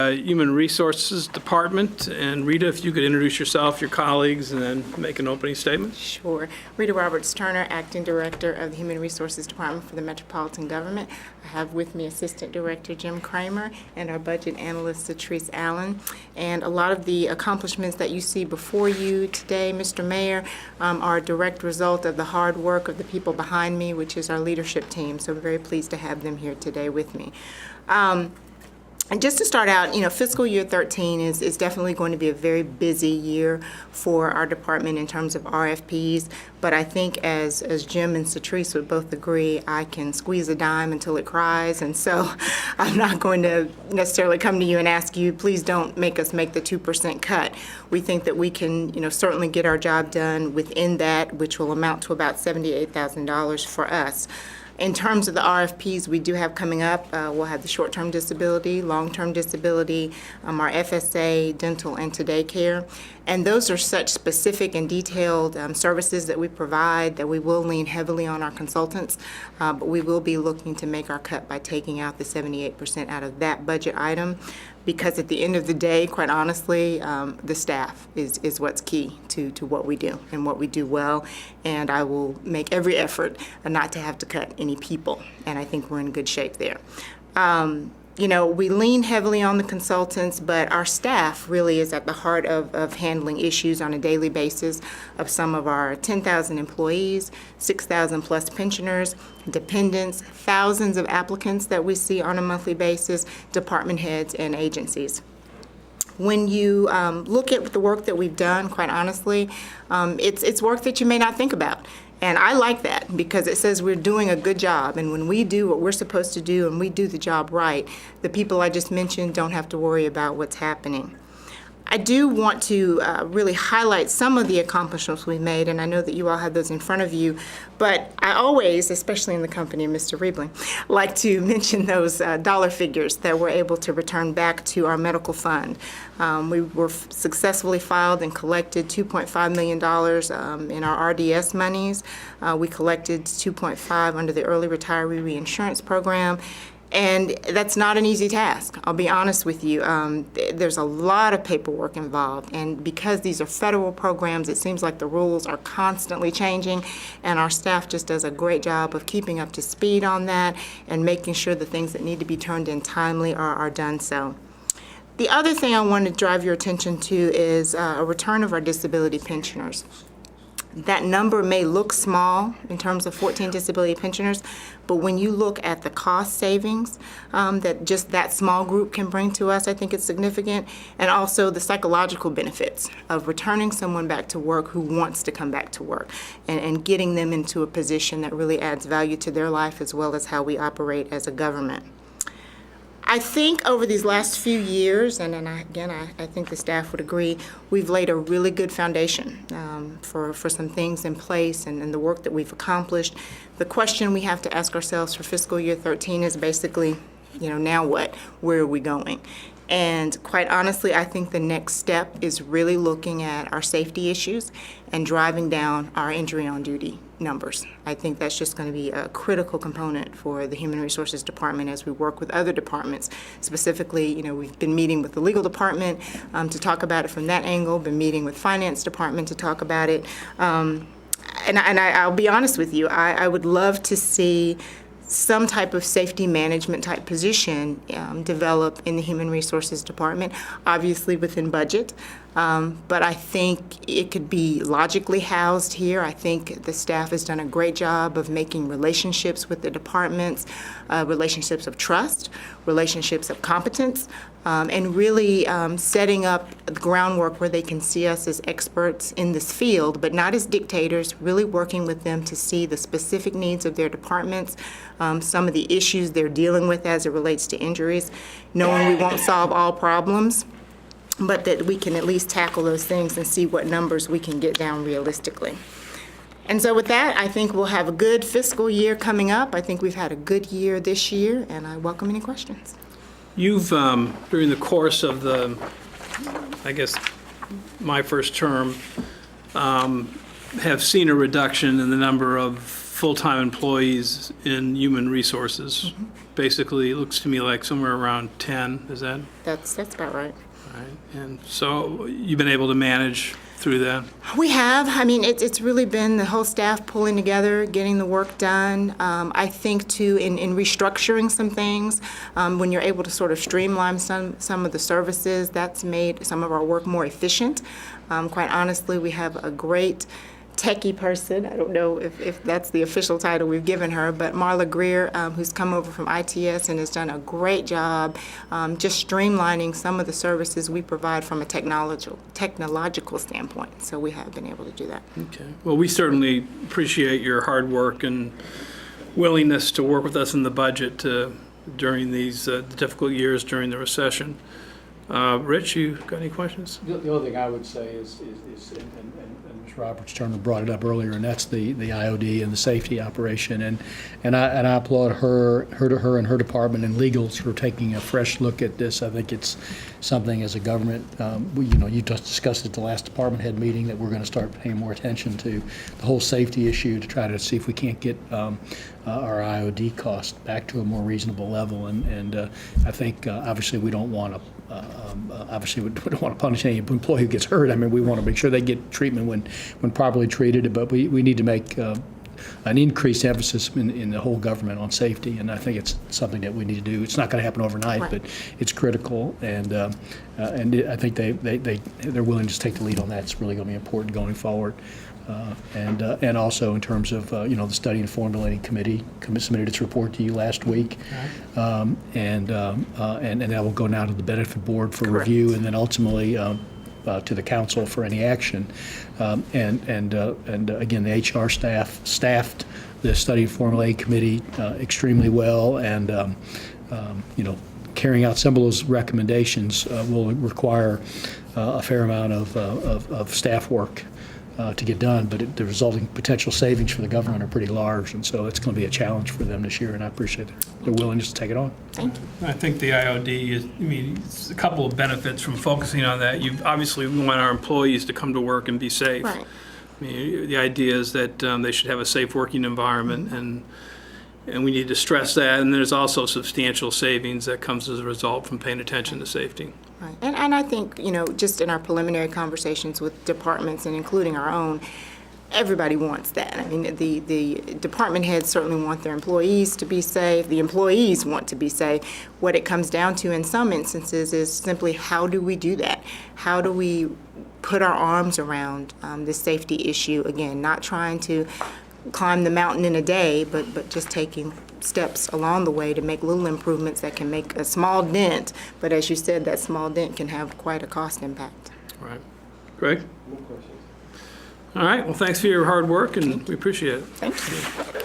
Human Resources Department. And Rita, if you could introduce yourself, your colleagues, and then make an opening statement. Sure. Rita Roberts-Turner, Acting Director of the Human Resources Department for the Metropolitan Government. I have with me Assistant Director Jim Kramer and our Budget Analyst Satrice Allen. And a lot of the accomplishments that you see before you today, Mr. Mayor, are a direct result of the hard work of the people behind me, which is our leadership team. So we're very pleased to have them here today with me. And just to start out, fiscal year 13 is definitely going to be a very busy year for our department in terms of RFPs. But I think as Jim and Satrice would both agree, I can squeeze a dime until it cries. And so I'm not going to necessarily come to you and ask you, please don't make us make the 2% cut. We think that we can, certainly get our job done within that, which will amount to about $78,000 for us. In terms of the RFPs we do have coming up, we'll have the short-term disability, long-term disability, our FSA, dental, and today care. And those are such specific and detailed services that we provide that we will lean heavily on our consultants, but we will be looking to make our cut by taking out the 78% out of that budget item. Because at the end of the day, quite honestly, the staff is what's key to what we do and what we do well. And I will make every effort not to have to cut any people. And I think we're in good shape there. We lean heavily on the consultants, but our staff really is at the heart of handling issues on a daily basis of some of our 10,000 employees, 6,000 plus pensioners, dependents, thousands of applicants that we see on a monthly basis, department heads, and agencies. When you look at the work that we've done, quite honestly, it's work that you may not think about. And I like that because it says we're doing a good job. And when we do what we're supposed to do and we do the job right, the people I just mentioned don't have to worry about what's happening. I do want to really highlight some of the accomplishments we made, and I know that you all have those in front of you, but I always, especially in the company of Mr. Riebling, like to mention those dollar figures that we're able to return back to our medical fund. We were successfully filed and collected $2.5 million in our RDS monies. We collected $2.5 under the Early Retiree Reinsurance Program. And that's not an easy task. I'll be honest with you. There's a lot of paperwork involved. And because these are federal programs, it seems like the rules are constantly changing. And our staff just does a great job of keeping up to speed on that and making sure the things that need to be turned in timely are done so. The other thing I want to drive your attention to is a return of our disability pensioners. That number may look small in terms of 14 disability pensioners, but when you look at the cost savings that just that small group can bring to us, I think it's significant, and also the psychological benefits of returning someone back to work who wants to come back to work and getting them into a position that really adds value to their life as well as how we operate as a government. I think over these last few years, and I think the staff would agree, we've laid a really good foundation for some things in place and the work that we've accomplished. The question we have to ask ourselves for fiscal year 13 is basically, now what? Where are we going? And quite honestly, I think the next step is really looking at our safety issues and driving down our injury on duty numbers. I think that's just going to be a critical component for the Human Resources Department as we work with other departments. Specifically, we've been meeting with the legal department to talk about it from that angle, been meeting with finance department to talk about it. And I'll be honest with you, I would love to see some type of safety management type position develop in the Human Resources Department, obviously within budget. But I think it could be logically housed here. I think the staff has done a great job of making relationships with the departments, relationships of trust, relationships of competence, and really setting up the groundwork where they can see us as experts in this field, but not as dictators, really working with them to see the specific needs of their departments, some of the issues they're dealing with as it relates to injuries, knowing we won't solve all problems, but that we can at least tackle those things and see what numbers we can get down realistically. And so with that, I think we'll have a good fiscal year coming up. I think we've had a good year this year, and I welcome any questions. You've, during the course of my first term, have seen a reduction in the number of full-time employees in human resources. Basically, it looks to me like somewhere around 10, is that? That's about right. Right. And so you've been able to manage through that? We have. I mean, it's really been the whole staff pulling together, getting the work done. I think, too, in restructuring some things, when you're able to sort of streamline some of the services, that's made some of our work more efficient. Quite honestly, we have a great techie person. I don't know if that's the official title we've given her, but Marla Greer, who's come over from ITS and has done a great job just streamlining some of the services we provide from a technological standpoint. So we have been able to do that. Okay. Well, we certainly appreciate your hard work and willingness to work with us in the budget during these difficult years during the recession. Rich, you got any questions? The only thing I would say is and Ms. Roberts Turner brought it up earlier, and that's the IOD and the safety operation, and I applaud her and her department and legals for taking a fresh look at this. I think it's something as a government, you just discussed at the last department head meeting that we're going to start paying more attention to the whole safety issue to try to see if we can't get our IOD cost back to a more reasonable level, and I think obviously we don't want to. Obviously, we don't want to punish any employee who gets hurt. I mean, we want to make sure they get treatment when properly treated, but we need to make an increased emphasis in the whole government on safety, and I think it's something that we need to do. It's not going to happen overnight, Right. but it's critical, and I think they're willing to take the lead on that. It's really going to be important going forward. And also in terms of the study and formulating committee submitted its report to you last week, and that will go now to the benefit board for Correct. review, and then ultimately to the council for any action. And again, the HR staff staffed the study and formulating committee extremely well, and carrying out some of those recommendations will require a fair amount of staff work to get done, but the resulting potential savings for the government are pretty large, and so it's going to be a challenge for them this year, and I appreciate their willingness to take it on. Thank you. I think the IOD is, it's a couple of benefits from focusing on that. Obviously, we want our employees to come to work and be safe. Right. I mean, the idea is that they should have a safe working environment, and we need to stress that. And there's also substantial savings that comes as a result from paying attention to safety. Right. And I think, just in our preliminary conversations with departments and including our own, everybody wants that. I mean, the department heads certainly want their employees to be safe. The employees want to be safe. What it comes down to in some instances is simply how do we do that? How do we put our arms around this safety issue? Again, not trying to climb the mountain in a day, but just taking steps along the way to make little improvements that can make a small dent. But as you said, that small dent can have quite a cost impact. Right. Greg? No questions. All right. Well, thanks for your hard work, and we appreciate it. Thank you.